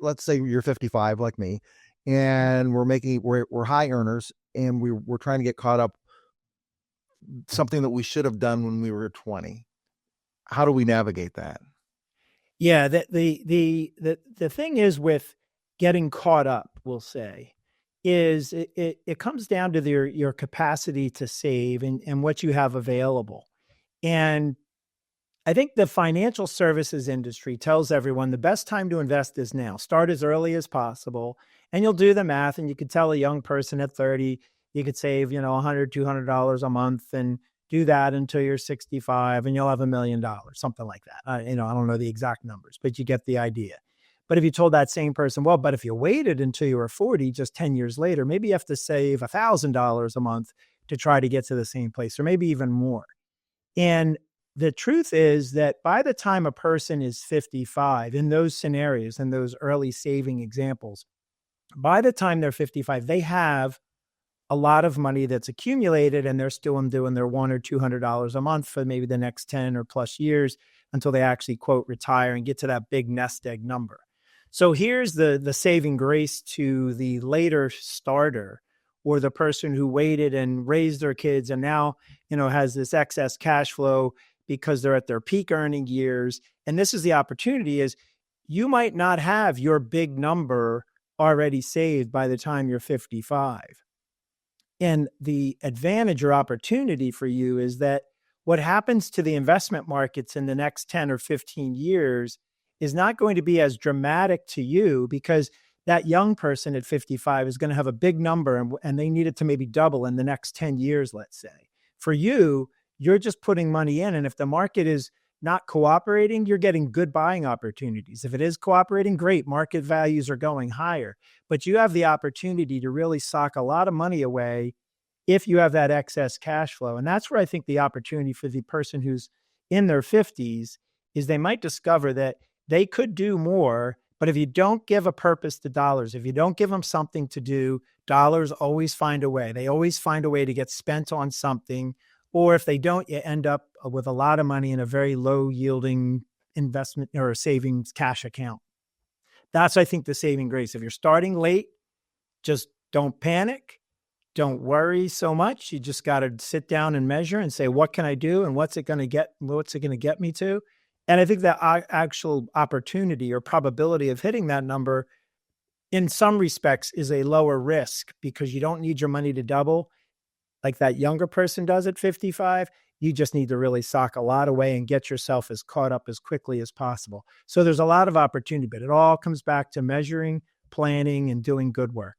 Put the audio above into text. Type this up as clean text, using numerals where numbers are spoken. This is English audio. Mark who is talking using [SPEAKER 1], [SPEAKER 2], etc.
[SPEAKER 1] let's say you're 55 like me, and we're high earners, and we're trying to get caught up, something that we should have done when we were 20. How do we navigate that?
[SPEAKER 2] Yeah, the thing is with getting caught up, we'll say, is it comes down to your capacity to save and what you have available. And I think the financial services industry tells everyone the best time to invest is now. Start as early as possible, and you'll do the math, and you could tell a young person at 30, you could save, $100, $200 a month and do that until you're 65 and you'll have $1 million, something like that. I don't know the exact numbers, but you get the idea. But if you told that same person, well, but if you waited until you were 40, just 10 years later, maybe you have to save $1,000 a month to try to get to the same place, or maybe even more. And the truth is that by the time a person is 55, in those scenarios, in those early saving examples, by the time they're 55, they have a lot of money that's accumulated, and they're still doing their $100 or $200 a month for maybe the next 10 or plus years until they actually, quote, retire and get to that big nest egg number. So here's the saving grace to the later starter, or the person who waited and raised their kids and now, has this excess cash flow because they're at their peak earning years. And this is the opportunity: is you might not have your big number already saved by the time you're 55. And the advantage or opportunity for you is that what happens to the investment markets in the next 10 or 15 years is not going to be as dramatic to you, because that young person at 55 is going to have a big number, and they need it to maybe double in the next 10 years, let's say. For you, you're just putting money in. And if the market is not cooperating, you're getting good buying opportunities. If it is cooperating, great, market values are going higher. But you have the opportunity to really sock a lot of money away if you have that excess cash flow. And that's where I think the opportunity for the person who's in their 50s is they might discover that they could do more. But if you don't give a purpose to dollars, if you don't give them something to do, dollars always find a way. They always find a way to get spent on something. Or if they don't, you end up with a lot of money in a very low yielding investment or a savings cash account. That's, I think, the saving grace. If you're starting late, just don't panic. Don't worry so much. You just got to sit down and measure and say, what can I do? And what's it going to get me to? And I think that actual opportunity or probability of hitting that number in some respects is a lower risk, because you don't need your money to double like that younger person does at 55. You just need to really sock a lot away and get yourself as caught up as quickly as possible. So there's a lot of opportunity, but it all comes back to measuring, planning, and doing good work.